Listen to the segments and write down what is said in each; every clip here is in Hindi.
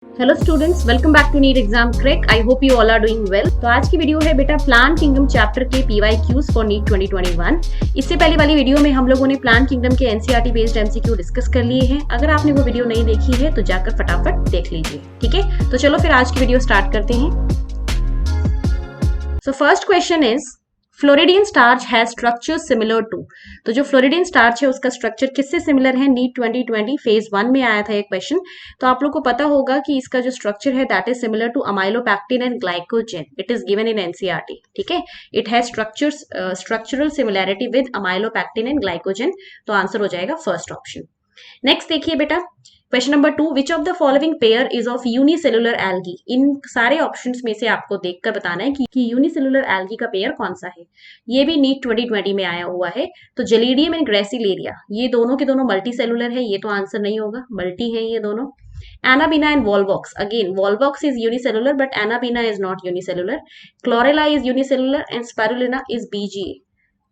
Hello students, welcome back to NEET exam crack. I hope you all are doing well. तो आज की वीडियो है बेटा प्लांट किंगडम चैप्टर के पीवाईक्यूज फॉर नीट 2021। इससे पहले वाली वीडियो में हम लोगों ने प्लांट किंगडम के एनसीईआरटी बेस्ड एमसीक्यू डिस्कस कर लिए हैं। अगर आपने वो वीडियो नहीं देखी है तो जाकर फटाफट देख लीजिए, ठीक है। तो चलो फिर आज की वीडियो स्टार्ट करते हैं। So first question is floridean starch has structure similar to. तो जो फ्लोरिडियन स्टार्च है उसका स्ट्रक्चर किससे सिमिलर है? नीट 2020 फेज 1 में आया था एक क्वेश्चन। तो आप लोग को पता होगा कि इसका जो स्ट्रक्चर है that is similar to amylopectin and glycogen. It is given in NCERT, ठीक है। It has structural similarity with amylopectin and glycogen. तो आंसर हो जाएगा फर्स्ट ऑप्शन। नेक्स्ट देखिए बेटा, question number 2, which of the following pair is of unicellular algae. इन सारे ऑप्शंस में से आपको देखकर बताना है कि यूनिसेलुलर एल्गी का पेयर कौन सा है। ये भी नीट 2020 में आया हुआ है। तो जेलीडियम एंड ग्रेसिलेरिया ये दोनों के दोनों मल्टी सेलुलर है, ये तो आंसर नहीं होगा, मल्टी है ये दोनों। Anabaena and Volvox, again Volvox is unicellular but Anabaena is not unicellular. Chlorella is unicellular and Spirulina is BGA,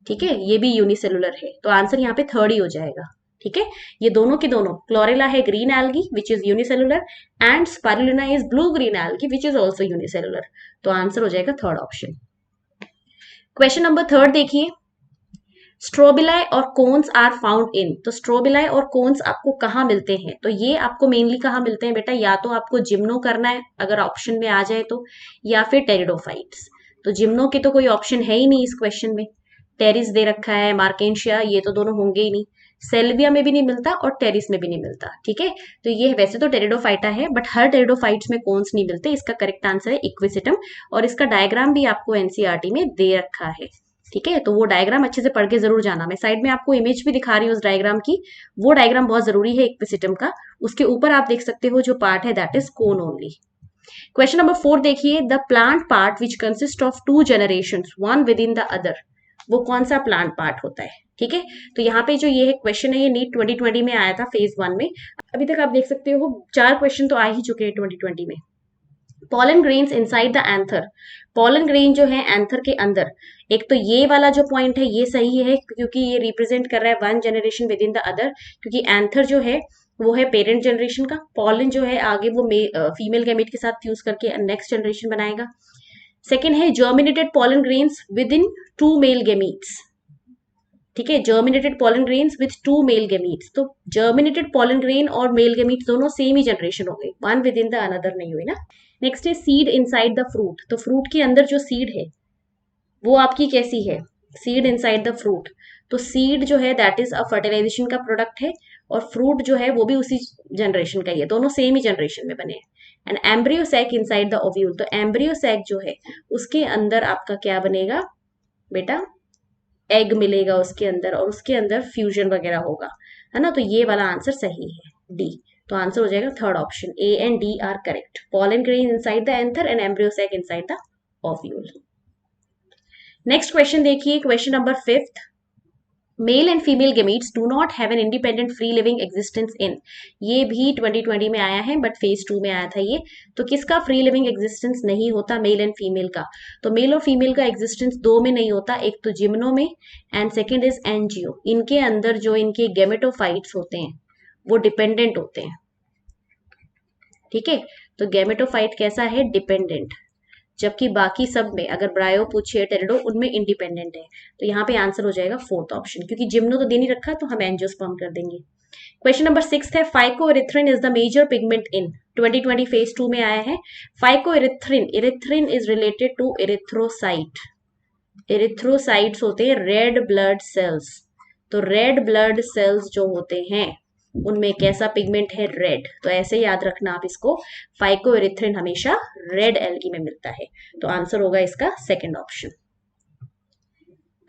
ठीक है, ये भी यूनिसेलुलर है। तो आंसर यहाँ पे थर्ड ही हो जाएगा, ठीक है। ये दोनों के दोनों, क्लोरेला है green algae which is unicellular and Spirulina is blue green algae which is also unicellular. तो आंसर हो जाएगा third option. Question number third देखिए, स्ट्रोबिलाई और कोन्स आर फाउंड इन। तो स्ट्रोबिलाई और कोन्स आपको कहाँ मिलते हैं? तो ये आपको मेनली कहाँ मिलते हैं बेटा? या तो आपको जिम्नो करना है अगर ऑप्शन में आ जाए तो, या फिर टेरिडोफाइट्स। तो जिम्नो के तो कोई ऑप्शन है ही नहीं इस क्वेश्चन में। टेरिस दे रखा है, मार्केंशिया, ये तो दोनों होंगे ही नहीं। सेल्विया में भी नहीं मिलता और टेरिस में भी नहीं मिलता, ठीक है। तो ये वैसे तो टेरिडोफाइटा है बट हर टेरिडोफाइट्स में कोन्स नहीं मिलते। इसका करेक्ट आंसर है इक्विसिटम, और इसका डायग्राम भी आपको एनसीईआरटी में दे रखा है, ठीक है। तो वो डायग्राम अच्छे से पढ़ के जरूर जाना। मैं साइड में आपको इमेज भी दिखा रही हूँ उस डायग्राम की। वो डायग्राम बहुत जरूरी है इक्विसिटम का। उसके ऊपर आप देख सकते हो जो पार्ट है that is cone only. Question number 4 देखिए, the plant part which consist of two generations one within the other. वो कौन सा प्लांट पार्ट होता है, ठीक है। तो यहाँ पे जो ये है क्वेश्चन है, ये नीट 2020 में आया था फेज 1 में। अभी तक आप देख सकते हो 4 क्वेश्चन तो आ ही चुके हैं 2020 में। Pollen grains inside the anther. Pollen grain जो है एंथर के अंदर, एक तो ये वाला जो पॉइंट है ये सही है क्योंकि ये रिप्रेजेंट कर रहा है one generation with in the other, क्योंकि एंथर जो है वो है पेरेंट जनरेशन का। पॉलन जो है आगे वो फीमेल गैमेट के साथ फ्यूज करके नेक्स्ट जनरेशन बनाएगा। सेकेंड है germinated pollen grains within two male gametes, ठीक है। Germinated pollen grains with two male gametes. तो जर्मिनेटेड पॉलन ग्रेन और मेल गैमीट्स दोनों सेम ही जनरेशन हो गए, one within the another नहीं हुई ना। नेक्स्ट है सीड इनसाइड द फ्रूट। तो फ्रूट के अंदर जो सीड है वो आपकी कैसी है? Seed inside the fruit. तो सीड जो है दैट इज अ फर्टिलाइजेशन का प्रोडक्ट है, और फ्रूट जो है वो भी उसी जनरेशन का ही है, दोनों सेम ही जनरेशन में बने हैं। And embryo sac inside the ovule. तो एम्ब्रियो सैक जो है उसके अंदर आपका क्या बनेगा बेटा? एग मिलेगा उसके अंदर, और उसके अंदर फ्यूजन वगैरह होगा, है ना। तो ये वाला आंसर सही है, डी। तो आंसर हो जाएगा third option, A and D are correct. Pollen grain inside the anther and embryo sac inside the ovule. Next question देखिए, question number 5, male and female gametes do not have an independent free living existence in. ये भी 2020 में आया है बट फेज 2 में आया था ये। तो किसका फ्री लिविंग एग्जिस्टेंस नहीं होता? मेल एंड फीमेल का। तो मेल और फीमेल का एग्जिस्टेंस दो में नहीं होता, एक तो जिम्नो में एंड सेकेंड इज एंजियो। इनके अंदर जो इनके गैमेटोफाइट्स होते हैं वो डिपेंडेंट होते हैं, ठीक है। तो गैमेटोफाइट कैसा है? डिपेंडेंट। जबकि बाकी सब में अगर ब्रायो पूछे टेरिडो उनमें इंडिपेंडेंट है। तो यहाँ पे आंसर हो जाएगा फोर्थ ऑप्शन, क्योंकि जिम्नो तो दे नहीं रखा तो हम एंजियोस्पर्म कर देंगे। क्वेश्चन नंबर 6 है, phycoerythrin is the major pigment in. 2020 phase 2 में आया है। Phycoerythrin, erythrin is related to erythrocyte. Erythrocytes होते हैं रेड ब्लड सेल्स। तो रेड ब्लड सेल्स जो होते हैं उनमें कैसा पिगमेंट है? रेड। तो ऐसे याद रखना आप इसको, फाइकोएरिथ्रिन हमेशा रेड एल्गी में मिलता है। तो आंसर होगा इसका सेकंड ऑप्शन।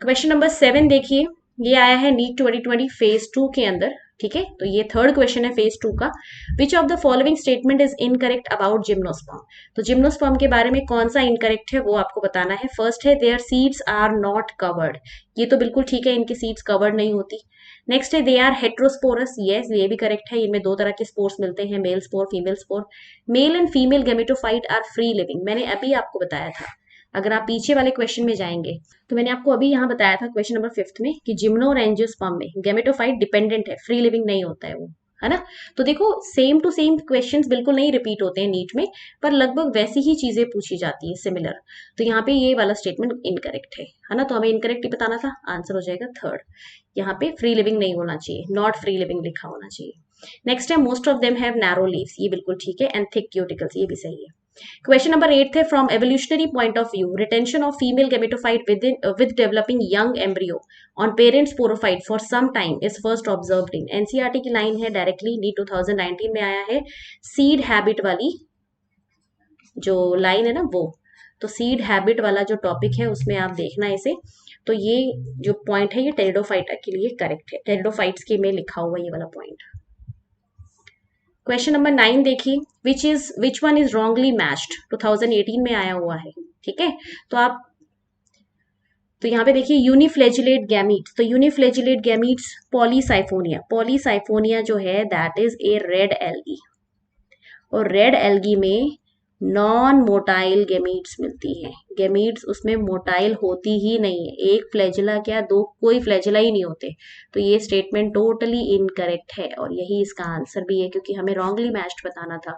क्वेश्चन नंबर 7 देखिए, ये आया है नीट 2020 फेज 2 के अंदर, ठीक है। तो ये थर्ड क्वेश्चन है फेज 2 का। विच of the following statement is incorrect about gymnosperm. तो जिम्नोस्पर्म के बारे में कौन सा इनकरेक्ट है वो आपको बताना है। फर्स्ट है their seeds are not covered. ये तो बिल्कुल ठीक है, इनकी सीड्स कवर्ड नहीं होती। नेक्स्ट है दे आर हेट्रोस्पोरस। यस, ये भी करेक्ट है। इनमें दो तरह के स्पोर्स मिलते हैं, male spore, female spore. Male and female gametophyte are free living. मैंने अभी आपको बताया था, अगर आप पीछे वाले क्वेश्चन में जाएंगे तो मैंने आपको अभी यहाँ बताया था क्वेश्चन नंबर 5 में कि जिम्नो और एंजियोस्पर्म में गैमेटोफाइट डिपेंडेंट है, फ्री लिविंग नहीं होता है वो। है ना। तो देखो सेम टू सेम क्वेश्चंस बिल्कुल नहीं रिपीट होते हैं नीट में, पर लगभग वैसी ही चीजें पूछी जाती है सिमिलर। तो यहाँ पे ये वाला स्टेटमेंट इनकरेक्ट है ना। तो हमें इनकरेक्ट ही बताना था, आंसर हो जाएगा थर्ड। यहाँ पे फ्री लिविंग नहीं होना चाहिए, नॉट फ्री लिविंग लिखा होना चाहिए। नेक्स्ट है most of them have narrow leaves, ये बिल्कुल ठीक है, एंड थिक क्यूटिकल्स, ये भी सही है। Question number 8 है from evolutionary point of view, retention of female gametophyte with developing young embryo on parent sporophyte for some time is first observed in। NCERT की लाइन है डायरेक्टली, नीट 2019 में आया है, सीड हैबिट वाली जो लाइन है ना वो। तो सीड हैबिट वाला जो टॉपिक है उसमें आप देखना इसे। तो ये जो पॉइंट है ये टेरिडोफाइट के लिए करेक्ट है, टेरिडोफाइट्स के में लिखा हुआ ये वाला पॉइंट। क्वेश्चन नंबर 9 देखिए, which one is wrongly matched, 2018 में आया हुआ है, ठीक है। तो यहाँ पे देखिए यूनिफ्लेजिलेट गैमीट्स, तो यूनिफ्लेजिलेट गैमीट्स पॉलीसाइफोनिया, पॉलीसाइफोनिया जो है that is a red algae, और रेड एल्गी में नॉन मोटाइल गैमीट्स मिलती हैं। गैमीट्स उसमें मोटाइल होती ही नहीं है, एक फ्लैजिला क्या दो, कोई फ्लैजिला ही नहीं होते। तो ये स्टेटमेंट टोटली इनकरेक्ट है, और यही इसका आंसर भी है क्योंकि हमें रॉन्गली मैच्ड बताना था।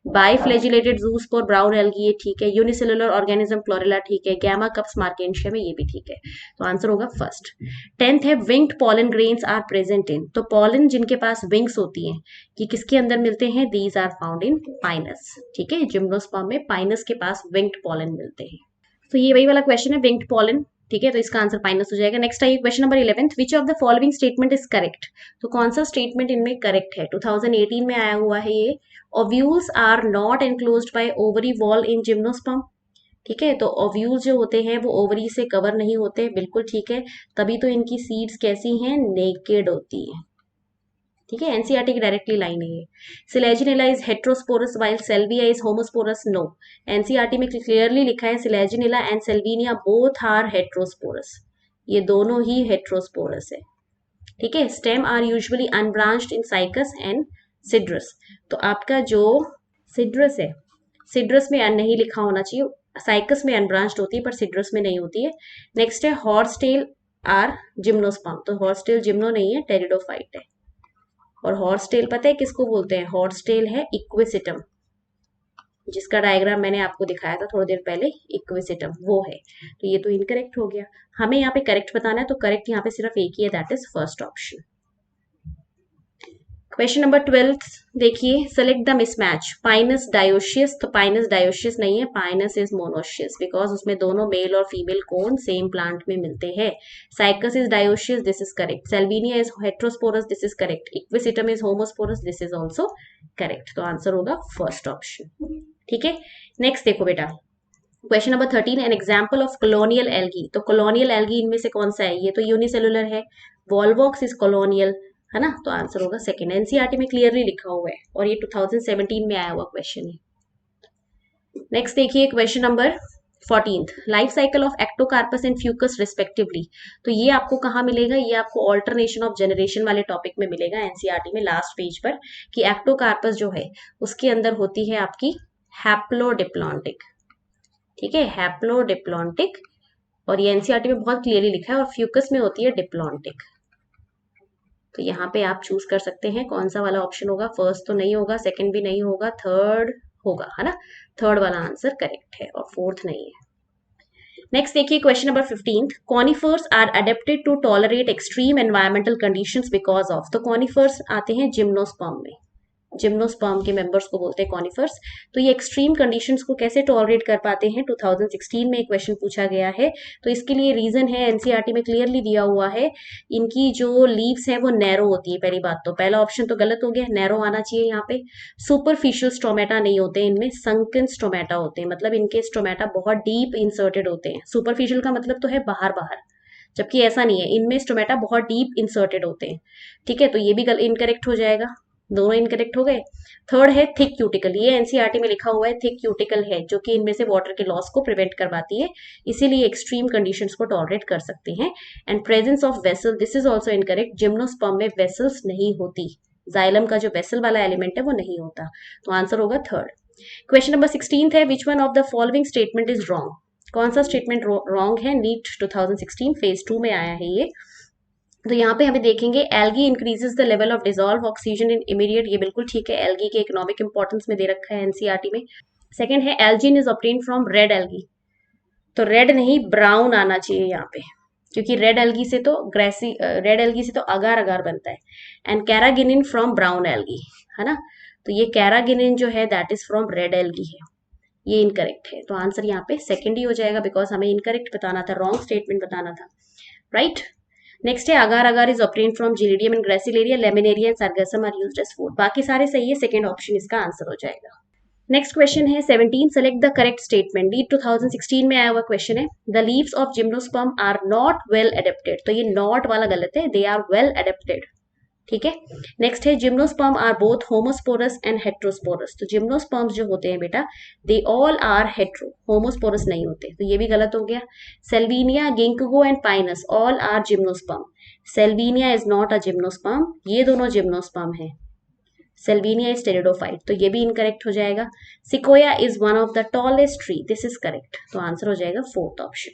By flagellated zoospore brown algae ये ठीक है, यूनिसेलुलर ऑर्गेनिज्म फ्लोरेला ठीक है, गैमा कप्स मार्केंशियम ये भी ठीक है। तो आंसर होगा फर्स्ट। 10th है winged pollen grains are present in, तो पॉलन जिनके पास विंग्स होती हैं कि किसके अंदर मिलते हैं, these are found in Pinus, ठीक है। जिम्नोस्पर्म में पाइनस के पास विंग्ड पॉलन मिलते हैं। तो ये वही वाला क्वेश्चन है, विंग्ड पॉलन, ठीक है। तो इसका आंसर पाइनस हो जाएगा। नेक्स्ट है question number 11, which of the following statement is correct, तो कौन सा स्टेटमेंट इनमें करेक्ट है। 2018 में आया हुआ है ये, ovules are not enclosed by ovary wall in gymnosperm, ठीक है। तो ओव्यूल्स जो होते हैं वो ओवरी से कवर नहीं होते, बिल्कुल ठीक है। तभी तो इनकी सीड्स कैसी हैं, नेकेड होती हैं, ठीक है। एनसीईआरटी की डायरेक्टली लाइन है ये। Selaginella is heterosporous while Salvinia is homosporous, no. NCERT में क्लियरली लिखा है Selaginella and Salvinia both are heterosporous, ये दोनों ही हेट्रोस्पोरस है, ठीक है। Stem are usually unbranched in Cycas and Cedrus, तो आपका जो सिड्रस है, सिड्रस में नहीं लिखा होना चाहिए, साइकस में अनब्रांच्ड होती है पर सिड्रस में नहीं होती है। नेक्स्ट है हॉर्सटेल आर जिम्नोस्पर्म, तो हॉर्सटेल जिम्नो नहीं है, टेरिडोफाइट है। और हॉर्सटेल पता है किसको बोलते हैं, हॉर्सटेल है इक्विसिटम, जिसका डायग्राम मैंने आपको दिखाया था थोड़ी देर पहले, इक्विसिटम वो है। तो ये तो इनकरेक्ट हो गया, हमें यहाँ पे करेक्ट बताना है, तो करेक्ट यहाँ पे सिर्फ एक ही है, that is first option. Question number 12 देखिए, select the mismatch, Pinus dioecious, तो पाइनस डायोशियस नहीं है, पाइनस इज मोनोशियस, बिकॉज उसमें दोनों मेल और फीमेल कोन सेम प्लांट में मिलते हैं। Cycas is dioecious, this is correct. Salvinia is heterosporous, this is correct. Equisetum is homosporous, this is also correct. तो आंसर होगा फर्स्ट ऑप्शन, ठीक है। नेक्स्ट देखो बेटा, question number 13, an example of colonial algae, तो कॉलोनियल एल्गी इनमें से कौन सा है, ये तो यूनिसेलुलर है, वॉल्वॉक्स इज कॉलोनियल, है ना। तो आंसर होगा सेकंड, एनसीईआरटी में क्लियरली लिखा हुआ है, और ये 2017 में आया हुआ क्वेश्चन है। नेक्स्ट देखिए question number 14, life cycle of Ectocarpus and Fucus respectively, तो ये आपको कहाँ मिलेगा, ये आपको ऑल्टरनेशन ऑफ जनरेशन वाले टॉपिक में मिलेगा एनसीईआरटी में लास्ट पेज पर, कि एक्टोकार्पस जो है उसके अंदर होती है आपकी हैप्लोडिप्लॉन्टिक, ठीक है, हैप्लोडिप्लॉन्टिक, और ये एनसीईआरटी में बहुत क्लियरली लिखा है, और फ्यूकस में होती है डिप्लॉन्टिक। तो यहाँ पे आप चूज कर सकते हैं कौन सा वाला ऑप्शन होगा, फर्स्ट तो नहीं होगा, सेकंड भी नहीं होगा, थर्ड होगा, है ना। थर्ड वाला आंसर करेक्ट है, और फोर्थ नहीं है। नेक्स्ट देखिए question number 15, conifers are adapted to tolerate extreme environmental conditions because of, तो कॉनिफर्स आते हैं जिम्नोस्पर्म में, जिम्नोस्पर्म के मेंबर्स को बोलते हैं कॉनिफर्स। तो ये एक्सट्रीम कंडीशंस को कैसे टॉलरेट कर पाते हैं, 2016 में एक क्वेश्चन पूछा गया है। तो इसके लिए रीजन है, एनसीईआरटी में क्लियरली दिया हुआ है, इनकी जो लीव्स है वो नैरो होती है। पहली बात तो पहला ऑप्शन तो गलत हो गया, नैरो आना चाहिए यहाँ पे। सुपरफिशियल स्टोमेटा नहीं होते इनमें, संकन स्टोमेटा होते हैं, मतलब इनके स्टोमेटा बहुत डीप इंसर्टेड होते हैं। सुपरफिशियल का मतलब तो है बाहर बाहर, जबकि ऐसा नहीं है, इनमें स्टोमेटा बहुत डीप इंसर्टेड होते हैं, ठीक है। तो ये भी इनकरेक्ट हो जाएगा, दोनों इनकरेक्ट हो गए। थर्ड है थिक क्यूटिकल, ये एनसीईआरटी में लिखा हुआ है, थिक क्यूटिकल है जो कि इनमें से वाटर के लॉस को प्रिवेंट करवाती है, इसीलिए एक्सट्रीम कंडीशंस को टॉलरेट कर सकते हैं। And presence of vessel, this is also incorrect, gymnosperm में वेसल्स नहीं होती, जाइलम का जो वेसल वाला एलिमेंट है वो नहीं होता। तो आंसर होगा थर्ड। क्वेश्चन नंबर 16 है, which one of the following statement is wrong, कौन सा स्टेटमेंट रॉन्ग है, नीट 2016 फेज 2 में आया है ये। तो यहाँ पे हमें देखेंगे algae increases the level of dissolve oxygen in immediate, ये बिल्कुल ठीक है, एल्गी के इकोनॉमिक इंपॉर्टेंस में दे रखा है एनसीईआरटी में। सेकंड है Elgin is obtained from red algae, तो रेड नहीं ब्राउन आना चाहिए यहाँ पे, क्योंकि रेड एल्गी से तो रेड एल्गी से तो अगार अगार बनता है। एंड कैरागिनिन फ्रॉम ब्राउन एल्गी, है ना, तो ये कैरागिनिन जो है that is from red algae है, ये इनकरेक्ट है। तो आंसर यहाँ पे सेकंड ही हो जाएगा, बिकॉज हमें इनकरेक्ट बताना था, रॉन्ग स्टेटमेंट बताना था, राइट। नेक्स्ट है agar agar is obtained from gelidium and gracilaria, laminaria and sargassum are used as food, बाकी सारे सही है, सेकंड ऑप्शन इसका आंसर हो जाएगा। नेक्स्ट क्वेश्चन है 17, select the correct statement. NEET 2016 में आया हुआ क्वेश्चन है, the leaves of gymnosperm are not well adapted, तो ये नॉट वाला गलत है, दे आर वेल एडेप्टेड, ठीक है। नेक्स्ट है gymnosperm are both homosporous and heterosporous, तो जिम्नोस्पर्म्स जो होते हैं बेटा they all are hetero, homosporous नहीं होते, तो ये भी गलत हो गया। Salvinia, ginkgo and pinus all are gymnosperm, salvinia is not a gymnosperm, ये दोनों जिम्नोस्पर्म है, सेल्विनिया इज टेरिडोफाइट, तो ये भी इनकरेक्ट हो जाएगा। Sequoia is one of the tallest tree, this is correct, तो आंसर हो जाएगा फोर्थ ऑप्शन,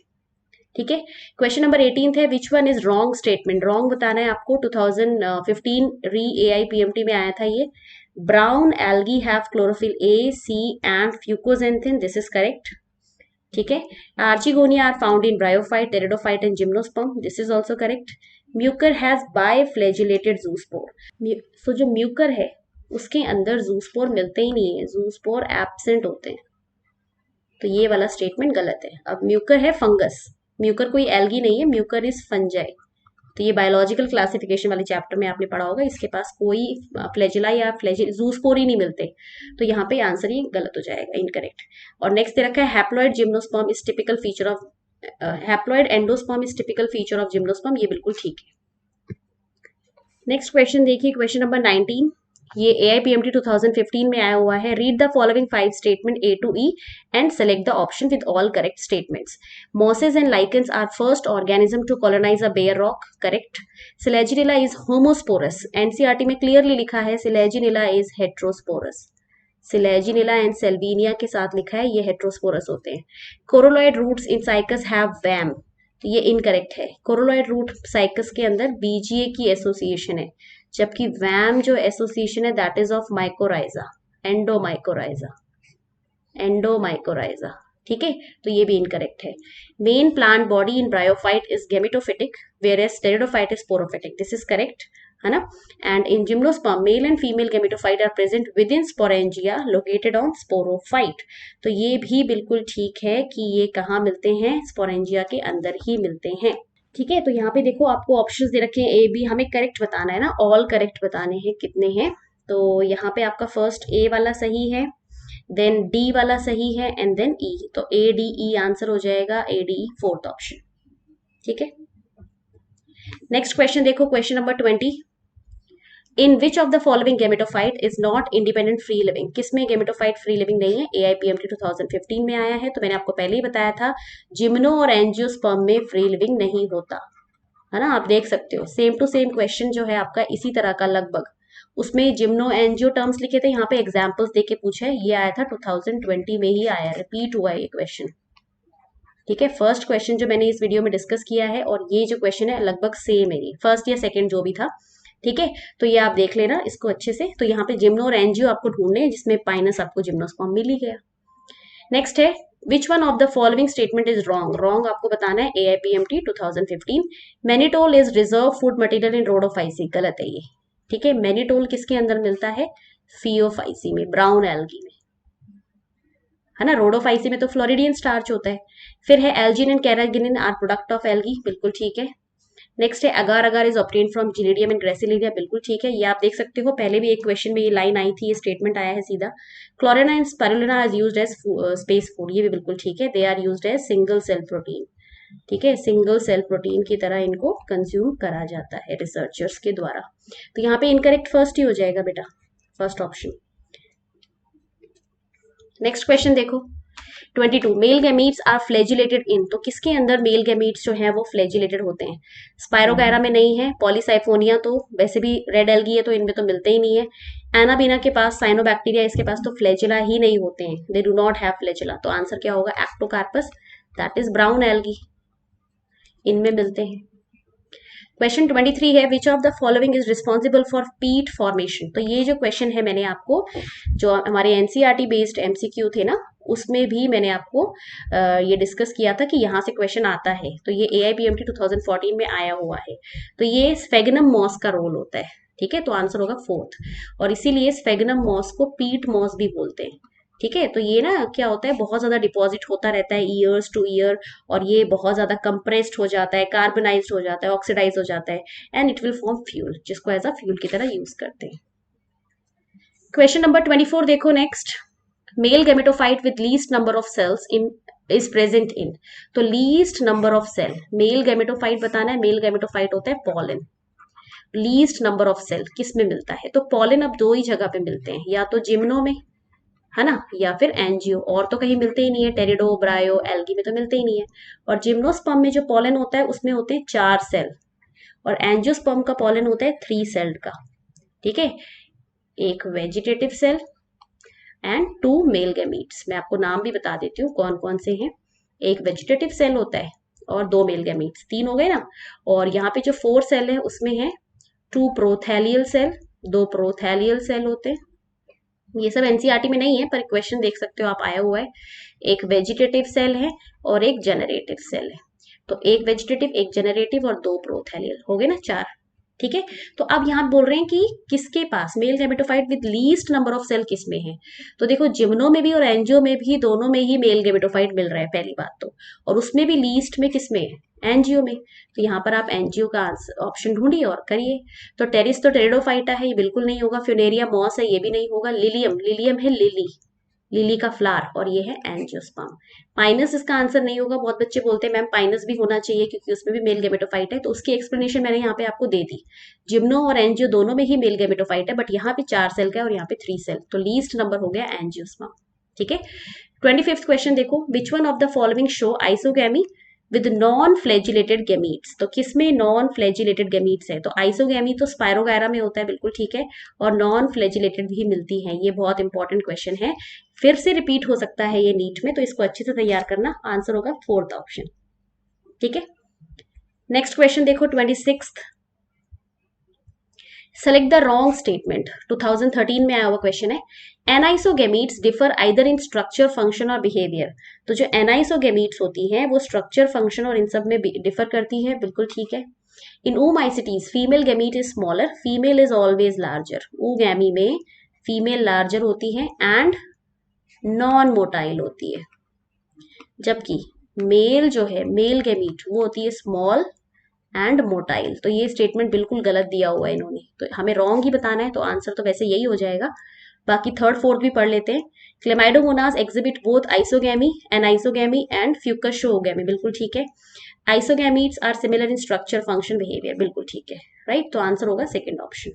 ठीक है। क्वेश्चन नंबर 18 है, which one is wrong statement, wrong बताना है आपको, 2015 री AIPMT में आया था ये, brown algae have chlorophyll A, C and fucoxanthin, this is correct, ठीक है। Archegonia are found in bryophyte, pteridophyte and gymnosperm, this is also correct. Mucor has biflagellated zoospore, so जो म्यूकर है उसके अंदर जूस्पोर मिलते ही नहीं है, जूस्पोर एब्सेंट होते हैं, तो ये वाला स्टेटमेंट गलत है। अब म्यूकर है फंगस, म्यूकर कोई एल्गी नहीं है, म्यूकर इज फंजाई, तो ये बायोलॉजिकल क्लासिफिकेशन वाले चैप्टर में आपने पढ़ा होगा, इसके पास कोई फ्लैजिला या जूस्पोर ही नहीं मिलते, तो यहाँ पे आंसर ही गलत हो जाएगा, इनकरेक्ट। और नेक्स्ट दे रखा है haploid gymnosperm is typical feature of, haploid endosperm is typical feature of gymnosperm, ये बिल्कुल ठीक है। नेक्स्ट क्वेश्चन देखिए, क्वेश्चन नंबर 19, ये AIPMT 2015 में आया हुआ है, read the following 5 statement A to E and select the option with all correct statements. Mosses and lichens are first organism to colonise a bare rock, correct. Selaginella is homosporous, NCERT में क्लियरली लिखा है सिलेजिनिला is heterosporous, selaginella and salvinia के साथ लिखा है ये हेट्रोस्पोरस होते हैं। Coralloid roots in cycas have VAM, तो ये इनकरेक्ट है, कोरोलॉइड रूट साइकस के अंदर बीजीए की एसोसिएशन है, जबकि वैम जो एसोसिएशन है that is of mycorrhiza, endomycorrhiza, endomycorrhiza, ठीक है, तो ये भी इनकरेक्ट है। Main plant body in bryophyte is gametophytic whereas pteridophyte is sporophytic, this is correct, है ना। And in gymnosperm male and female gametophyte are present within sporangia located on sporophyte, तो ये भी बिल्कुल ठीक है कि ये कहाँ मिलते हैं, स्पोरेंजिया के अंदर ही मिलते हैं, ठीक है। तो यहाँ पे देखो आपको ऑप्शंस दे रखे हैं A B, हमें करेक्ट बताना है ना, ऑल करेक्ट बताने हैं कितने हैं, तो यहाँ पे आपका फर्स्ट A वाला सही है, देन D वाला सही है एंड देन E, तो ADE आंसर हो जाएगा, ADE फोर्थ ऑप्शन, ठीक है। नेक्स्ट क्वेश्चन देखो, question number 20, in which of the following gametophyte is not independent free living, किसमें गेमेटोफाइट फ्री लिविंग नहीं है, AIPMT 2015 में आया है, तो मैंने आपको पहले ही बताया था जिम्नो और एंजियोस्पर्म में फ्री लिविंग नहीं होता, है ना, आप देख सकते हो सेम टू सेम क्वेश्चन जो है आपका इसी तरह का लगभग, उसमें जिम्नो एंजियो टर्म्स लिखे थे, यहाँ पे एग्जाम्पल्स देके पूछा है, ये आया था 2020 में ही आया, रिपीट हुआ ये क्वेश्चन, ठीक है। फर्स्ट क्वेश्चन जो मैंने इस वीडियो में डिस्कस किया है और ये जो क्वेश्चन है लगभग सेम है, ये फर्स्ट या सेकंड जो भी था, ठीक है, तो ये आप देख लेना इसको अच्छे से। तो यहाँ पे जिम्नो और एंजियो आपको ढूंढने हैं, जिसमें पाइनस आपको जिम्नोस्पर्म मिल ही गया। नेक्स्ट है which one of the following statement is wrong, wrong आपको बताना है AIPMT 2015, mannitol is reserve food material in Rhodophyceae, गलत है ये, ठीक है। मैनिटोल किसके अंदर मिलता है, फियोफाइसी में, ब्राउन एल्गी में, है ना, रोडोफाइसी में तो फ्लोरिडियन स्टार्च होता है। फिर है algin and carrageenan are product of algae, बिल्कुल ठीक है। नेक्स्ट है agar agar is obtain from gelidium and gracilaria, बिल्कुल ठीक है, ये आप देख सकते हो, पहले भी एक क्वेश्चन में ये लाइन आई थी, ये स्टेटमेंट आया है सीधा। क्लोरेना and spirulina is used as space food, ये भी बिल्कुल ठीक है, they are used as single cell protein, ठीक है, सिंगल सेल प्रोटीन की तरह इनको कंज्यूम करा जाता है रिसर्चर्स के द्वारा, तो यहाँ पे इनकरेक्ट फर्स्ट ही हो जाएगा बेटा, फर्स्ट ऑप्शन। नेक्स्ट क्वेश्चन देखो 22, मेल गैमीट्स आर फ्लैजिलेटेड इन, तो किसके अंदर मेल गैमीट्स जो है वो फ्लैजिलेटेड होते हैं, स्पायरोगैरा में नहीं है, पॉलीसाइफोनिया तो वैसे भी रेड एल्गी है तो इनमें तो मिलते ही नहीं है, एनाबीना के पास, साइनोबैक्टीरिया इसके पास तो फ्लैजिला ही नहीं होते हैं, they do not have flagella, तो आंसर क्या होगा, Ectocarpus, that is brown algae, इनमें मिलते हैं। क्वेश्चन 23 है, विच of the following is responsible for पीट फॉर्मेशन। तो ये जो क्वेश्चन है मैंने आपको, जो हमारे एनसीईआरटी बेस्ड एमसीक्यू थे ना, उसमें भी मैंने आपको ये डिस्कस किया था कि यहाँ से क्वेश्चन आता है। तो ये AIPMT 2014 में आया हुआ है। तो ये स्फेगनम मॉस का रोल होता है, ठीक है। तो आंसर होगा फोर्थ, और इसीलिए स्फेगनम मॉस को पीट मॉस भी बोलते हैं, ठीक है। तो ये ना क्या होता है, बहुत ज्यादा डिपॉजिट होता रहता है ईयर्स टू ईयर, और ये बहुत ज्यादा कंप्रेस्ड हो जाता है, कार्बनाइज्ड हो जाता है, ऑक्सीडाइज हो जाता है, and it will form fuel, जिसको एज अ फ्यूल की तरह यूज करते हैं। क्वेश्चन नंबर 24 देखो next, male gametophyte with least number of cells in is present in. तो least number of cell, male gametophyte बताना है। मेल गेमेटोफाइट होता है pollen. Least number of cell किस में मिलता है, तो पॉलन अब दो ही जगह पे मिलते हैं, या तो जिम्नो में, है ना, या फिर एंजियो, और तो कहीं मिलते ही नहीं है। टेरिडो, ब्रायो, एल्गी में तो मिलते ही नहीं है। और जिम्नोस्पर्म में जो पॉलन होता है उसमें होते हैं 4 सेल, और एंजियोस्पर्म का पॉलन होता है 3 सेल्ड का, ठीक है। एक vegetative cell and 2 male gametes. मैं आपको नाम भी बता देती हूँ कौन कौन से हैं। एक वेजिटेटिव सेल होता है और 2 मेल गैमीट्स, 3 हो गए ना। और यहाँ पे जो 4 सेल है उसमें है 2 प्रोथैलियल सेल, 2 प्रोथैलियल सेल होते हैं। ये सब एनसीईआरटी में नहीं है, पर क्वेश्चन देख सकते हो आप, आया हुआ है। एक वेजिटेटिव सेल है और एक जेनरेटिव सेल है। तो एक वेजिटेटिव, एक जेनरेटिव और 2 प्रोथैलियल, हो गए ना 4, ठीक है। तो अब यहाँ बोल रहे हैं कि किसके पास male gametophyte with least number of cell किस में है। तो देखो जिम्नो में भी और एंजियो में भी, दोनों में ही मेल गैमेटोफाइट मिल रहा है पहली बात तो, और उसमें भी लीस्ट में किस में है, एंजियो में। तो यहाँ पर आप एंजियो का ऑप्शन ढूंढिए और करिए। तो टेरिस तो टेरिडोफाइटा है, ये बिल्कुल नहीं होगा। फ्यूनेरिया मॉस है, ये भी नहीं होगा। लिलियम, लिलियम है लिली, लिली का फ्लावर, और ये है एंजियोस्पर्म। पाइनस इसका आंसर नहीं होगा। बहुत बच्चे बोलते हैं मैम पाइनस भी होना चाहिए क्योंकि उसमें भी मेल गेमेटोफाइट है, तो उसकी एक्सप्लेनेशन मैंने यहाँ पे आपको दे दी। जिम्नो और एंजियो दोनों में ही मेल गेमेटोफाइट है, बट यहाँ पे 4 सेल का है और यहाँ पे 3 सेल, तो लीस्ट नंबर हो गया एंजियोस्पर्म, ठीक है। 25th क्वेश्चन देखो, विच one of the following show isogamy with non flagellated gametes. तो किसमें नॉन फ्लैजिलेटेड गैमीट्स है, तो आइसोगैमी तो स्पायरोगायरा में होता है, बिल्कुल ठीक है। और नॉन फ्लैजिलेटेड भी मिलती है, ये बहुत इंपॉर्टेंट क्वेश्चन है, फिर से रिपीट हो सकता है ये नीट में, तो इसको अच्छे से तैयार करना। आंसर होगा 4th ऑप्शन, ठीक है। नेक्स्ट क्वेश्चन देखो 26th, select the wrong statement. 2013 में आया हुआ क्वेश्चन है। Anisogametes differ either in structure, function और बिहेवियर। तो जो एनाइसोगेमीट्स होती हैं वो स्ट्रक्चर, फंक्शन और इन सब में डिफर करती है, बिल्कुल ठीक है। In oomycetes female gamete is smaller, female is always larger. oogammy में फीमेल लार्जर होती है एंड नॉन मोटाइल होती है, जबकि मेल जो है, मेल गैमीट, वो होती है स्मॉल एंड मोटाइल। तो ये स्टेटमेंट बिल्कुल गलत दिया हुआ है इन्होंने, तो हमें रॉन्ग ही बताना है, तो आंसर तो वैसे यही हो जाएगा। बाकी थर्ड फोर्थ भी पढ़ लेते हैं। Chlamydomonas exhibit both isogamy, anisogamy and fucogamy, बिल्कुल ठीक है। Isogametes are similar in structure, function, behaviour, बिल्कुल ठीक है, राइट। तो आंसर होगा सेकंड ऑप्शन।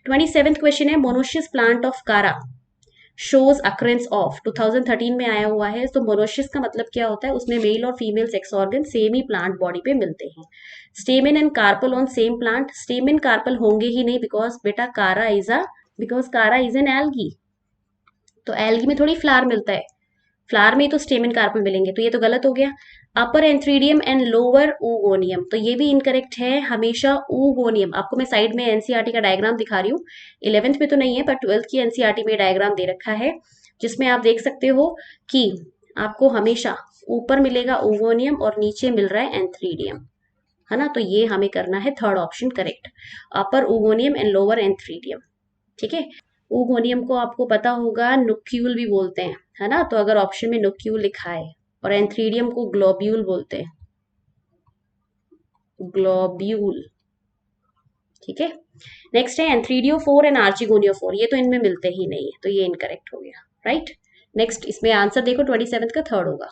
27th क्वेश्चन है, monoecious plant of chara shows occurrence of. 2013 में आया हुआ है। तो मोनोशियस का मतलब क्या होता है, उसमें मेल और फीमेल सेक्स ऑर्गन सेम ही प्लांट बॉडी पे मिलते हैं। Stamen and carpel on same plant, stamen carpel होंगे ही नहीं, बिकॉज बेटा कारा इज एन एल्गी। तो एल्गी में थोड़ी फ्लावर मिलता है, फ्लावर में तो स्टेमेन कार्पल मिलेंगे, तो ये तो गलत हो गया। अपर एंथ्रीडियम एंड लोअर ऊगोनियम, तो ये भी इनकरेक्ट है। हमेशा ऊगोनियम, आपको मैं साइड में एनसीईआरटी का डायग्राम दिखा रही हूँ, 11th में तो नहीं है पर 12th की एनसीईआरटी में डायग्राम दे रखा है, जिसमें आप देख सकते हो कि आपको हमेशा ऊपर मिलेगा ऊगोनियम और नीचे मिल रहा है एंथ्रीडियम, है ना। तो ये हमें करना है third option correct, upper oogonium and lower antheridium, ठीक है। ऊगोनियम को आपको पता होगा नुक्यूल भी बोलते हैं, है ना। तो अगर ऑप्शन में नुक्यूल लिखा है, और एंथ्रीडियम को ग्लोब्यूल बोलते हैं, ग्लोब्यूल, ठीक है। नेक्स्ट है एंथ्रीडियो 4 एंड आर्चिगोनियो 4, ये तो इनमें मिलते ही नहीं है, तो ये इनकरेक्ट हो गया, राइट। नेक्स्ट इसमें आंसर देखो 27th का थर्ड होगा।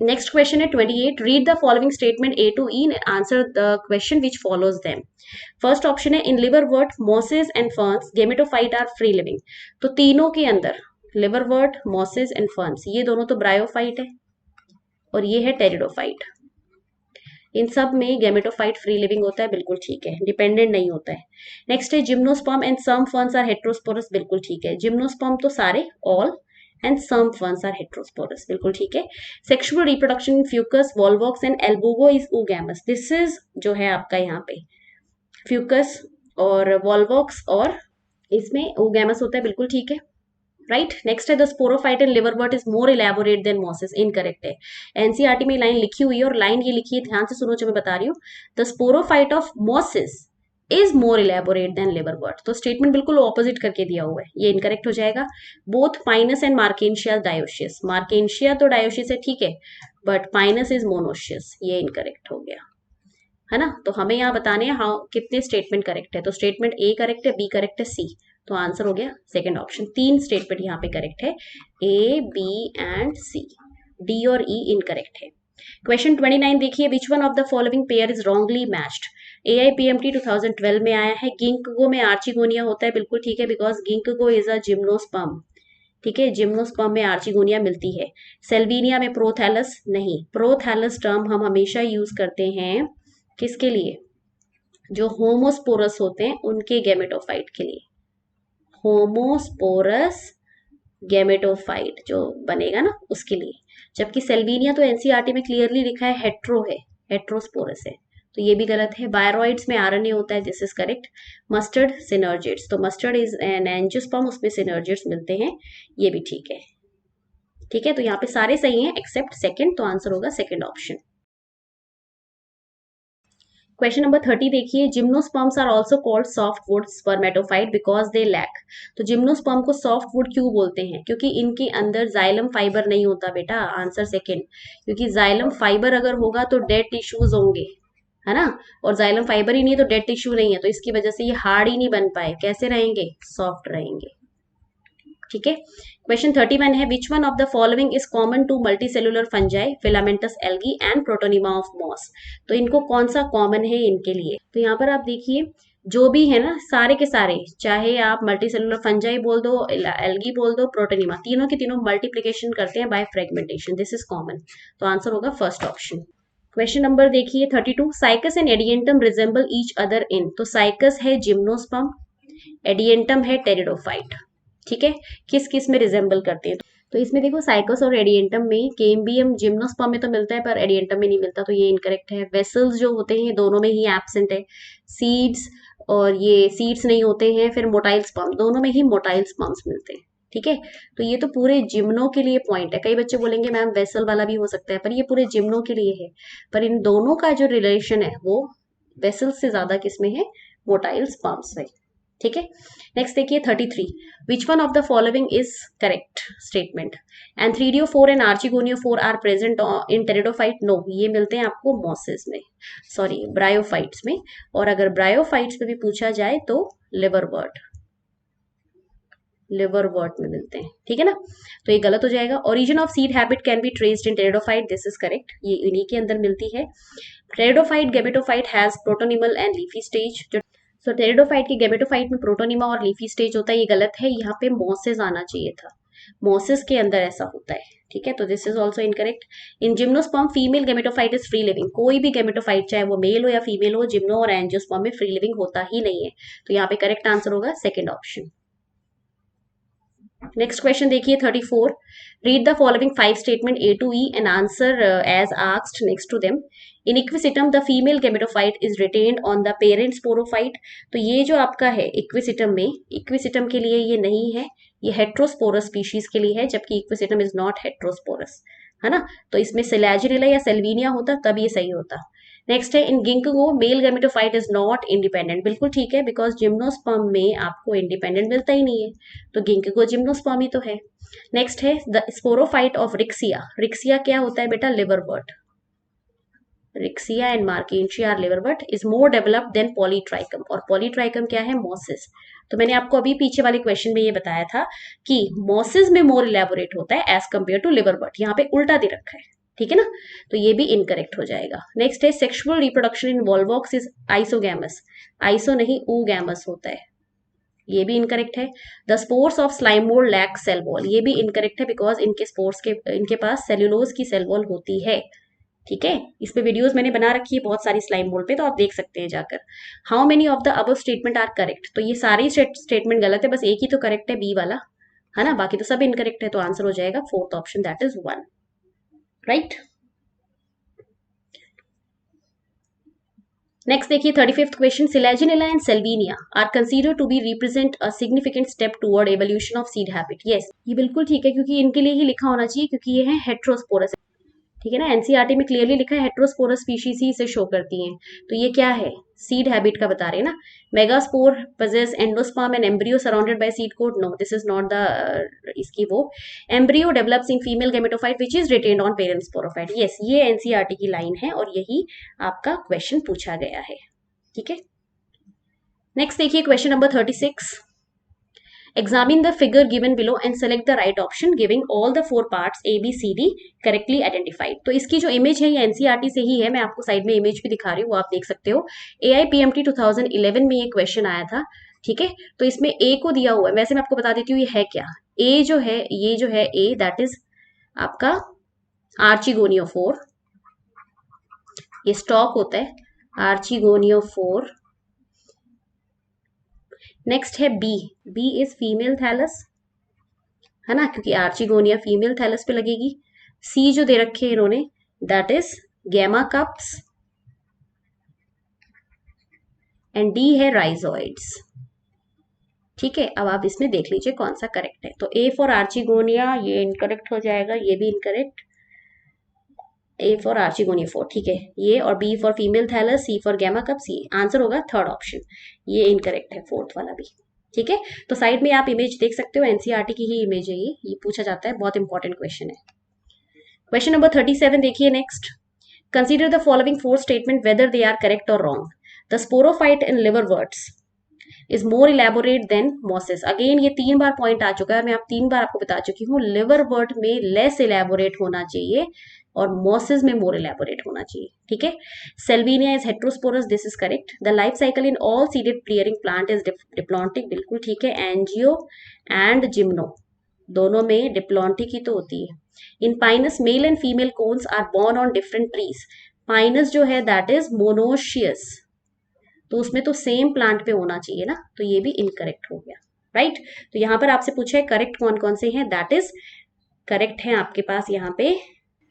नेक्स्ट क्वेश्चन है 28, read the following statement A to E and answer the question which follows them. First option है, in liverwort, mosses and ferns gametophyte are free living. तो तीनों के अंदर लिवरवर्ट, मॉसेस एंड फर्न्स, ये दोनों तो ब्रायोफाइट है और ये है टेरिडोफाइट। इन सब में गेमेटोफाइट फ्री लिविंग होता है, बिल्कुल ठीक है, डिपेंडेंट नहीं होता है। नेक्स्ट है gymnosperm and some ferns are heterosporous, बिल्कुल ठीक है। जिम्नोस्पर्म तो सारे all, and some ones are heterosporous, बिल्कुल ठीक है। Sexual reproduction in fucus, volvox and albugo is oogamous, this is जो है आपका यहाँ पे फ्यूकस और वॉल्वॉक्स और इसमें oogamous होता है, बिल्कुल ठीक है, राइट। नेक्स्ट है the sporophyte in liverwort is more elaborate than mosses, incorrect है। एनसीईआरटी में लाइन लिखी हुई है और लाइन ये लिखी है, ध्यान से सुनो जो मैं बता रही हूँ, the sporophyte of mosses is more elaborate than liverwort, तो स्टेटमेंट बिल्कुल ऑपोजिट करके दिया हुआ है, ये इनकरेक्ट हो जाएगा। Both Pinus and Marchantia dioecious, Marchantia तो डायोशियस है ठीक है, बट पाइनस इज मोनोशियस, ये इनकरेक्ट हो गया, है ना। तो हमें यहाँ बताने हैं हाँ कितने स्टेटमेंट करेक्ट है, तो स्टेटमेंट ए करेक्ट है, बी करेक्ट है, सी, तो आंसर हो गया सेकंड ऑप्शन। तीन स्टेटमेंट यहाँ पे करेक्ट है, A B and C, D और ई इनकरेक्ट है। क्वेश्चन 29 देखिए, which one of the following pair is wrongly matched, AIPMT 2012 में आया है। गिंकगो में आर्चिगोनिया होता है, बिल्कुल ठीक है, बिकॉज गिंकगो इज अ जिम्नोस्पर्म, ठीक है, जिम्नोस्पर्म में आर्चिगोनिया मिलती है। सेल्विनिया में प्रोथैलस नहीं, प्रोथैलस टर्म हम हमेशा यूज करते हैं किसके लिए, जो होमोस्पोरस होते हैं उनके गैमेटोफाइट के लिए, होमोस्पोरस गैमेटोफाइट जो बनेगा ना उसके लिए, जबकि सेल्विनिया तो एनसीईआरटी में क्लियरली लिखा है हेट्रो है, हेट्रोस्पोरस है, तो ये भी गलत है। बायरॉइड्स में आरएनए होता है, this is correct. Mustard synergids, तो मस्टर्ड इज एन एंजियोस्पर्म, उसमें सिनर्जिड्स मिलते हैं, ये भी ठीक है, ठीक है। तो यहाँ पे सारे सही हैं एक्सेप्ट सेकंड, तो आंसर होगा सेकंड ऑप्शन। क्वेश्चन नंबर 30 देखिए, gymnosperms are also called softwood spermatophyte because they lack, तो जिम्नोस्पर्म को सॉफ्टवुड क्यों बोलते हैं, क्योंकि इनके अंदर जाइलम फाइबर नहीं होता बेटा, आंसर सेकंड, क्योंकि जाइलम फाइबर अगर होगा तो डेड टिश्यूज होंगे, है ना, और जाइलम फाइबर ही नहीं है तो डेड टिश्यू नहीं है, तो इसकी वजह से ये हार्ड ही नहीं बन पाए, कैसे रहेंगे, सॉफ्ट रहेंगे, ठीक है। क्वेश्चन 31 है, which one of the following is common to multicellular fungi, filamentous algae and protonema of moss, तो इनको कौन सा कॉमन है इनके लिए, तो यहाँ पर आप देखिए जो भी है ना सारे के सारे, चाहे आप मल्टीसेलुलर फंजाई बोल दो, एल्गी बोल दो, प्रोटोनिमा, तीनों के तीनों मल्टीप्लीकेशन करते हैं by fragmentation, this is common, तो आंसर होगा फर्स्ट ऑप्शन। क्वेश्चन नंबर देखिए 32, cycas and Adiantum resemble each other in, तो साइकस है जिम्नोस्पर्म, एडियंटम है टेरिडोफाइट, ठीक है, किस किस में रिजेंबल करते हैं, तो इसमें देखो साइकस और एडियंटम में केम्बियम जिम्नोस्पर्म में तो मिलता है पर एडियंटम में नहीं मिलता, तो ये इनकरेक्ट है। वेसल्स जो होते हैं दोनों में ही एब्सेंट है, सीड्स और ये सीड्स नहीं होते हैं, फिर मोटाइल स्पर्म, दोनों में ही मोटाइल स्पर्म्स मिलते हैं, ठीक है। तो ये तो पूरे जिम्नो के लिए पॉइंट है, कई बच्चे बोलेंगे मैम वेसल वाला भी हो सकता है, पर ये पूरे जिम्नो के लिए है, पर इन दोनों का जो रिलेशन है वो वेसल से ज्यादा किसमें है, मोटाइल स्पर्म्स में, ठीक है। नेक्स्ट देखिए 33, which one of the following is correct statement, antheridiophore 4 and archegoniophore 4 are present in pteridophyte, no, ये मिलते हैं आपको मॉसिस में, सॉरी ब्रायोफाइट्स में, और अगर ब्रायोफाइट्स में भी पूछा जाए तो लिवरवर्ट, लिवरवर्ट में मिलते हैं, ठीक है ना, तो ये गलत हो जाएगा। Origin of seed habit can be traced in pteridophyte, this is correct, ये इन्हीं के अंदर मिलती है। Pteridophyte gametophyte has protonemal and leafy stage, जो सो टेरिडोफाइट की गैमेटोफाइट में प्रोटोनिमा और लीफी स्टेज होता है, ये गलत है, यहाँ पे मोसिस आना चाहिए था, मोसिस के अंदर ऐसा होता है, ठीक है, तो this is also incorrect. In gymnosperm female gametophyte is free living, कोई भी गैमेटोफाइट चाहे वो मेल हो या फीमेल हो, जिम्नो और एंजियोस्पर्म में फ्री लिविंग होता ही नहीं है, तो यहाँ पे करेक्ट आंसर होगा सेकेंड ऑप्शन। नेक्स्ट क्वेश्चन देखिए 34, read the following 5 statement A to E and answer as asked next to them. In equisetum the female gametophyte is retained on the parent sporophyte, तो ये जो आपका है इक्विसिटम में, इक्विसिटम के लिए ये नहीं है, ये हेट्रोस्पोरस स्पीशीज के लिए है, जबकि इक्विसिटम इज नॉट हेट्रोस्पोरस, है ना, तो इसमें सिलैजिनेला या सेल्विनिया होता तब ये सही होता। नेक्स्ट है, in ginkgo male gametophyte is not independent, बिल्कुल ठीक है, बिकॉज जिम्नोस्पर्म में आपको इंडिपेंडेंट मिलता ही नहीं है, तो गिंकगो जिम्नोस्पर्म ही तो है। नेक्स्ट है the sporophyte of Riccia, Riccia क्या होता है बेटा, liverwort, Riccia and Marchantia are liverwort, is more developed than Polytrichum, और पॉलीट्राइकम क्या है, मोसिस, तो मैंने आपको अभी पीछे वाले क्वेश्चन में ये बताया था कि मोसिस में मोर इलेबोरेट होता है एज कंपेयर टू लिवरवर्ट, यहाँ पे उल्टा दे रखा है, ठीक है ना, तो ये भी इनकरेक्ट हो जाएगा। नेक्स्ट है, sexual reproduction in Volvox is isogamous, iso नहीं oogamous होता है, ये भी इनकरेक्ट है। The spores of slime mould lack cell wall, ये भी इनकरेक्ट है, बिकॉज इनके स्पोर्स के इनके पास सेल्यूलोज की सेल वॉल होती है, ठीक है, इस पे वीडियोस मैंने बना रखी है बहुत सारी स्लाइम मोल्ड पे, तो आप देख सकते हैं जाकर। How many of the above statement are correct, तो ये सारी स्टेटमेंट गलत है, बस एक ही तो करेक्ट है, बी वाला, है ना, बाकी तो सब इनकरेक्ट है, तो आंसर हो जाएगा fourth option, that is 1, right. Next देखिए 35th क्वेश्चन, Selaginella and Salvinia are consider to be represent a significant step toward evolution of seed habit. Yes, ये बिल्कुल ठीक है, क्योंकि इनके लिए ही लिखा होना चाहिए, क्योंकि ये है हेट्रोस्पोरस। ठीक है ना, एनसीईआरटी में क्लियरली लिखा है हेट्रोस्पोरस स्पीशीज ही इसे शो करती हैं। तो ये क्या है, सीड हैबिट का बता रहे हैं ना। Megaspore possess endosperm and embryo surrounded by seed coat, no this is not the इसकी वो। Embryo develops in female gametophyte which is retained on parent sporophyte. Yes, ये एनसीईआरटी की लाइन है और यही आपका क्वेश्चन पूछा गया है। ठीक है, नेक्स्ट देखिए question number 36, examine the figure given below and select the right option giving all the four parts A B C D correctly identified। तो इसकी जो इमेज है ये एनसीईआरटी से ही है, मैं आपको साइड में इमेज भी दिखा रही हूँ, वो आप देख सकते हो। AIPMT 2011 में ये क्वेश्चन आया था। ठीक है, तो इसमें ए को दिया हुआ है, वैसे मैं आपको बता देती हूँ ये है क्या। ए जो है, ये जो है ए, दैट इज आपका आर्चिगोनियोफोर, ये स्टॉक होता है आर्चिगोनियोफोर। नेक्स्ट है B, B is female thallus, है ना, क्योंकि आर्चिगोनिया फीमेल थैलस पे लगेगी। सी जो दे रखे हैं इन्होंने, that is gemma cups, and D है राइजोइड्स। ठीक है, अब आप इसमें देख लीजिए कौन सा करेक्ट है। तो ए फॉर आर्चिगोनिया ये इनकरेक्ट हो जाएगा, ये भी इनकरेक्ट। ए फॉर आर्चिगोनिया 4, ठीक है ये, और B for female thallus, C for gemma cups, ये आंसर होगा थर्ड ऑप्शन, ये इनकरेक्ट है फोर्थ वाला भी। ठीक है, तो साइड में आप इमेज देख सकते हो, एनसीईआरटी की ही इमेज है ये पूछा जाता है, बहुत इंपॉर्टेंट क्वेश्चन है। क्वेश्चन नंबर 37 देखिए next, consider the following four statement whether they are correct और wrong. The sporophyte in liverworts is more elaborate than mosses. Again ये 3 बार पॉइंट आ चुका है, मैं आप 3 बार आपको बता चुकी हूँ, लिवरवर्ट में लेस इलेबोरेट होना चाहिए और मॉसेस में मोर इलेबोरेट होना चाहिए। ठीक है, Salvinia is heterosporous, this is correct. The life cycle in all seeded clearing plant is diplontic, बिल्कुल ठीक है। एंजियो एंड जिम्नो दोनों में डिप्लॉन्टिक ही तो होती है। In pinus male and female cones are borne on different trees. Pinus जो है दैट इज मोनोशियस, तो उसमें तो सेम प्लांट पे होना चाहिए ना, तो ये भी इनकरेक्ट हो गया, राइट। तो यहाँ पर आपसे पूछा है करेक्ट कौन कौन से हैं, दैट इज करेक्ट है आपके पास यहाँ पे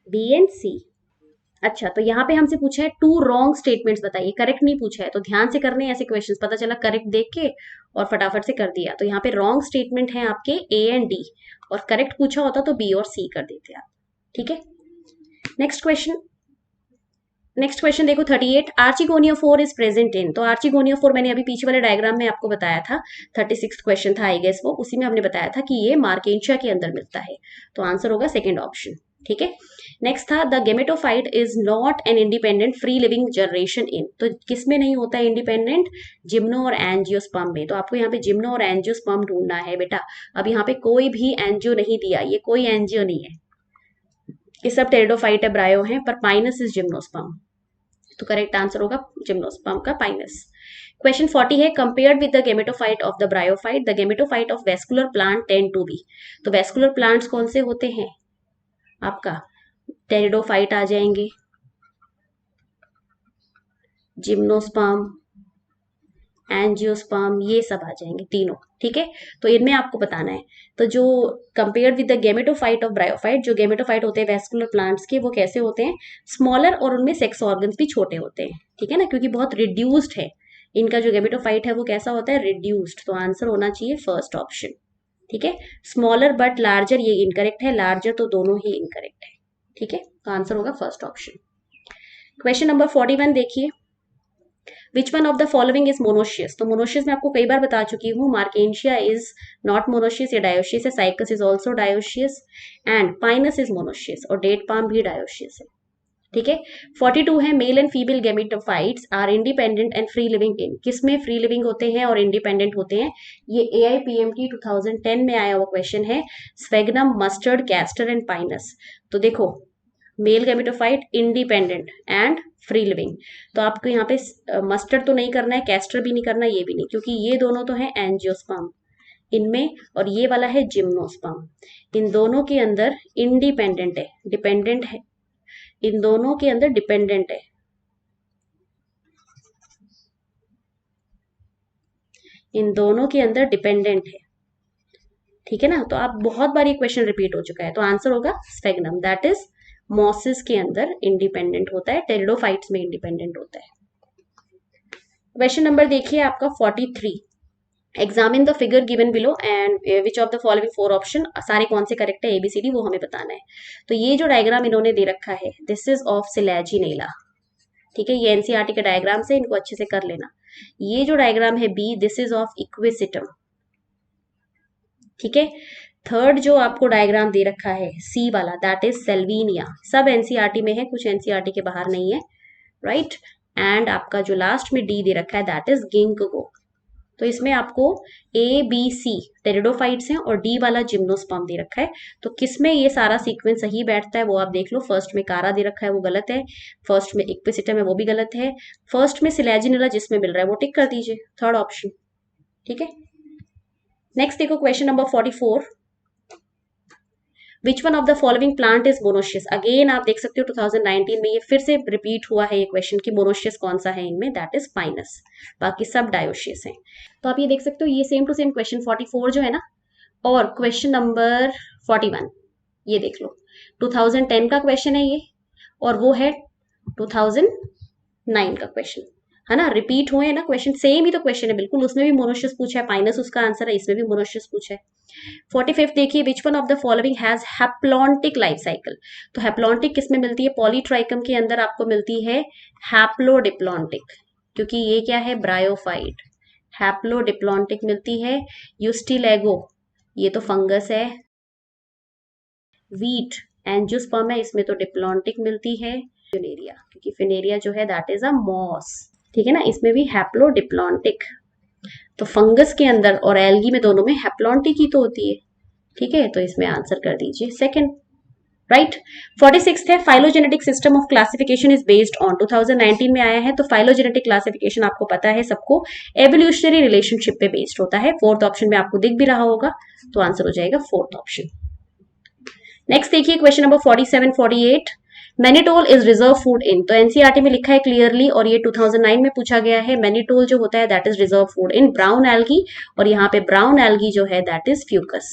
बी एंड सी। अच्छा, तो यहाँ पे हमसे पूछा है 2 रॉन्ग स्टेटमेंट्स बताइए, करेक्ट नहीं पूछा है, तो ध्यान से करने हैं ऐसे क्वेश्चंस, पता चला करेक्ट देख के और फटाफट से कर दिया। तो यहाँ पे रॉन्ग स्टेटमेंट है आपके ए एंड डी, और करेक्ट पूछा होता तो बी और सी कर देते आप। ठीक है, नेक्स्ट क्वेश्चन, नेक्स्ट क्वेश्चन देखो 38, आर्चिगोनिया 4 इज प्रेजेंट इन। तो आर्चिगोनिया 4 मैंने अभी पीछे वाले डायग्राम में आपको बताया था, 36 क्वेश्चन था आई गेस वो, उसी में हमने बताया था कि ये मार्केंशिया के अंदर मिलता है, तो आंसर होगा सेकेंड ऑप्शन। ठीक है, नेक्स्ट था the gametophyte is not an independent free living generation in. तो किसमें नहीं होता है इंडिपेंडेंट, जिम्नो और एंजियोस्पर्म में। तो आपको यहाँ पे जिम्नो और एंजियोस्पर्म ढूंढना है बेटा। अब यहाँ पे कोई भी एंजियो नहीं दिया, ये कोई एंजियो नहीं है, ये सब टेरिडोफाइट है, ब्रायो है, पर पाइनस इज जिम्नोस्पर्म, तो करेक्ट आंसर होगा जिम्नोस्पर्म का पाइनस। क्वेश्चन 40 है, compared with the gametophyte of the bryophyte the gametophyte of vascular plant tend to be. तो वेस्कुलर प्लांट्स कौन से होते हैं आपका, टेरिडोफाइट आ जाएंगे, जिम्नोस्पर्म, एंजियोस्पर्म, ये सब आ जाएंगे तीनों। ठीक है, तो इनमें आपको बताना है। तो जो compare with the gametophyte of bryophyte, जो गेमेटोफाइट होते हैं वेस्कुलर प्लांट्स के, वो कैसे होते हैं, स्मॉलर, और उनमें सेक्स ऑर्गन्स भी छोटे होते हैं। ठीक है ना, क्योंकि बहुत रिड्यूस्ड है इनका जो गेमेटोफाइट है, वो कैसा होता है, रिड्यूस्ड, तो आंसर होना चाहिए फर्स्ट ऑप्शन। ठीक है, स्मॉलर बट लार्जर ये इनकरेक्ट है, लार्जर तो दोनों ही इनकरेक्ट है। ठीक है, तो आंसर होगा फर्स्ट ऑप्शन। क्वेश्चन नंबर 41 देखिए, which one of the following is monoecious. तो मोनोशियस मैं आपको कई बार बता चुकी हूँ, मार्केंशिया इज नॉट मोनोशियस, ये डायोशियस है, Cycas is also dioecious, and Pinus is monoecious, और डेट पाम भी डायोशियस है। ठीक है, 42 है, male and female gametophytes are independent and free living in. किसमें फ्री लिविंग होते हैं और इंडिपेंडेंट होते हैं, ये AIPMT 2010 में आया हुआ क्वेश्चन है, स्वेगनम, मस्टर्ड, कैस्टर एंड पाइनस। तो देखो, mail gametophyte independent and free living, तो आपको यहाँ पे मस्टर्ड तो नहीं करना है, कैस्टर भी नहीं करना, ये भी नहीं, क्योंकि ये दोनों तो है एंजियोस्पर्म इनमें, और ये वाला है जिम्नोस्पर्म, इन दोनों के अंदर इंडिपेंडेंट है, डिपेंडेंट है, इन दोनों के अंदर डिपेंडेंट है, इन दोनों के अंदर डिपेंडेंट है। ठीक है ना, तो आप बहुत बार ये क्वेश्चन रिपीट हो चुका है, तो आंसर होगा स्फेग्नम, दैट इज मॉसेस के अंदर इंडिपेंडेंट होता है, टेरिडोफाइट्स में इंडिपेंडेंट होता है। क्वेश्चन नंबर देखिए आपका 43, examine the figure given below and which of the following 4 option, सारे कौन से करेक्ट है ABCD वो हमें बताना है। तो ये जो डायग्राम इन्होंने दे रखा है, दिस इज ऑफ सिलेजिनेला, ठीक है, ये NCERT के डायग्राम से, इनको अच्छे से कर लेना। ये जो डायग्राम है B, this is of equisetum, ठीक है। थर्ड जो आपको डायग्राम दे रखा है C वाला, दैट इज सेल्विनिया, सब NCERT में है, कुछ NCERT के बाहर नहीं है, राइट। एंड आपका जो लास्ट में D दे रखा है, दैट इज गिंकगो। तो इसमें आपको ABC टेरिडोफाइट्स हैं और D वाला जिम्नोस्पर्म दे रखा है। तो किसमें ये सारा सीक्वेंस सही बैठता है वो आप देख लो। फर्स्ट में कारा दे रखा है वो गलत है, फर्स्ट में इक्विसिटम है वो भी गलत है, फर्स्ट में सिलेजिनेला जिसमें मिल रहा है वो टिक कर दीजिए, थर्ड ऑप्शन, ठीक है। नेक्स्ट देखो question number 44, which one of the following plant is monoecious. Again आप देख सकते हो 2019 में ये फिर से रिपीट हुआ है ये क्वेश्चन कि मोनोशियस कौन सा है इनमें, दैट इज पाइनस, बाकी सब डायोशियस हैं। तो आप ये देख सकते हो ये सेम टू सेम क्वेश्चन 44 जो है ना, और क्वेश्चन नंबर 41 ये देख लो, 2010 का क्वेश्चन है ये, और वो है 2009 का क्वेश्चन, है ना, रिपीट हुए हैं ना क्वेश्चन, सेम ही तो क्वेश्चन है बिल्कुल, उसमें भी मोनोशियस पूछा है, पाइनस उसका आंसर है, इसमें भी मोनोशियस पूछा है। 45 देखिए, which one of the following has haplontic life cycle. तो हैप्लॉन्टिक किसमें मिलती है, पॉलीट्राइकम के अंदर आपको मिलती है हैप्लोडिप्लॉन्टिक, क्योंकि ये क्या है, ब्रायोफाइट, हैप्लोडिप्लॉन्टिक मिलती है। यूस्टिलेगो ये तो फंगस है, वीट एंजियोस्पर्म है, इसमें तो डिप्लॉन्टिक मिलती है। फिनेरिया, क्योंकि फिनेरिया जो है दैट इज अ मॉस, ठीक है ना, इसमें भी हैप्लोडिप्लॉन्टिक। तो फंगस के अंदर और एल्गी में दोनों में हैप्लॉन्टिक ही तो होती है, ठीक है, तो इसमें आंसर कर दीजिए सेकंड, राइट। 46 है, phylogenetic system of classification is based on, 2019 में आया है। तो फाइलोजेनेटिक क्लासिफिकेशन आपको पता है सबको, एवोल्यूशनरी रिलेशनशिप पे बेस्ड होता है। फोर्थ ऑप्शन में आपको दिख भी रहा होगा, तो आंसर हो जाएगा फोर्थ ऑप्शन। नेक्स्ट देखिए question number 47 48, mannitol is reserve food in. तो NCERT में लिखा है क्लियरली, और ये 2009 में पूछा गया है। मैनिटोल जो होता है that is reserve food in brown algae, और यहाँ पे ब्राउन एल्गी जो है दैट इज फ्यूकस।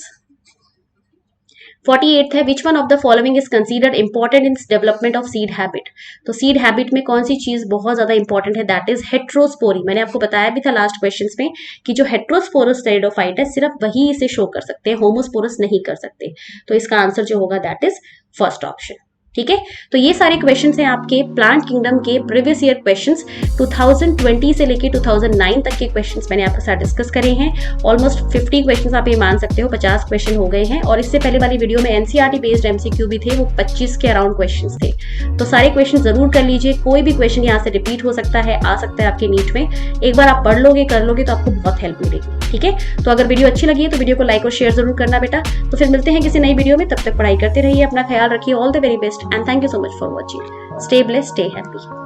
48 है, which one of the following is considered important in development of seed habit. तो सीड हैबिट में कौन सी चीज बहुत ज्यादा इंपॉर्टेंट है, दैट इज हेट्रोस्पोरी। मैंने आपको बताया भी था लास्ट क्वेश्चंस में कि जो हेट्रोस्पोरस टेरिडोफाइट है सिर्फ वही इसे शो कर सकते हैं, होमोस्पोरस नहीं कर सकते। तो इसका आंसर जो होगा दैट इज फर्स्ट ऑप्शन, ठीक है। तो ये सारे क्वेश्चंस हैं आपके प्लांट किंगडम के प्रीवियस ईयर क्वेश्चंस, 2020 से लेके 2009 तक के क्वेश्चंस मैंने आपके साथ डिस्कस करे हैं। ऑलमोस्ट 50 क्वेश्चंस आप ये मान सकते हो, 50 क्वेश्चन हो गए हैं। और इससे पहले वाली वीडियो में NCERT बेस्ड MCQ भी थे, वो 25 के अराउंड क्वेश्चंस थे। तो सारे क्वेश्चन जरूर कर लीजिए, कोई भी क्वेश्चन यहाँ से रिपीट हो सकता है, आ सकता है आपके नीट में। एक बार आप पढ़ लोगे, कर लोगे, तो आपको बहुत हेल्प मिलेगी, ठीक है। तो अगर वीडियो अच्छी लगी है तो वीडियो को लाइक और शेयर जरूर करना बेटा। तो फिर मिलते हैं किसी नई वीडियो में, तब तक पढ़ाई करते रहिए, अपना ख्याल रखिए। All the very best and thank you so much for watching. Stay blessed, stay happy.